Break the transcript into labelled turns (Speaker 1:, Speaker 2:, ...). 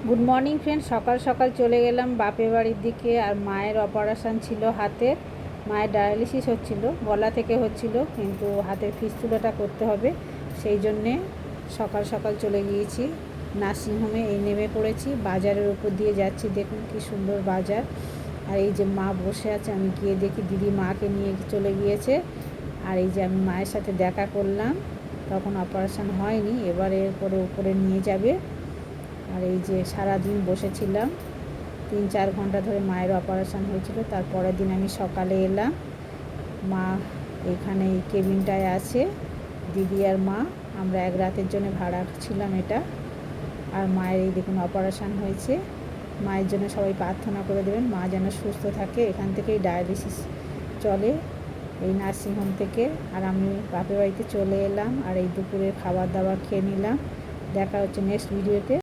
Speaker 1: Good morning friend. সকাল সকাল চলে গেলাম বাপের বাড়ির দিকে। আর মায়ের অপারেশান ছিল হাতের। মায়ের ডায়ালিসিস হচ্ছিল, গলা থেকে হচ্ছিল, কিন্তু হাতের ফিস্টুলাটা করতে হবে, সেই জন্যে সকাল সকাল চলে গিয়েছি নার্সিংহোমে। এই নেমে পড়েছি, বাজারের উপর দিয়ে যাচ্ছি। দেখুন কি সুন্দর বাজার। আর এই যে মা বসে আছে, আমি গিয়ে দেখি দিদি মাকে নিয়ে চলে গিয়েছে। আর এই যে আমি মায়ের সাথে দেখা করলাম, তখন অপারেশান হয়নি, এবার এরপরে উপরে নিয়ে যাবে। আর এই যে সারাদিন বসেছিলাম, 3-4 ঘন্টা ধরে মায়ের অপারেশান হয়েছিল। তারপরের দিন আমি সকালে এলাম। মা এখানে এই কেবিনটায় আছে, দিদি আর মা। আমরা এক রাতের জন্য ভাড়া ছিলাম এটা। আর মায়ের এই দেখুন অপারেশান হয়েছে। মায়ের জন্য সবাই প্রার্থনা করে দেবেন, মা যেন সুস্থ থাকে। এখান থেকেই ডায়ালিসিস চলে, এই নার্সিংহোম থেকে। আর আমি বাপের বাড়িতে চলে এলাম, আর এই দুপুরের খাবার দাবার খেয়ে নিলাম। দেখা হচ্ছে নেক্সট ভিডিওতে।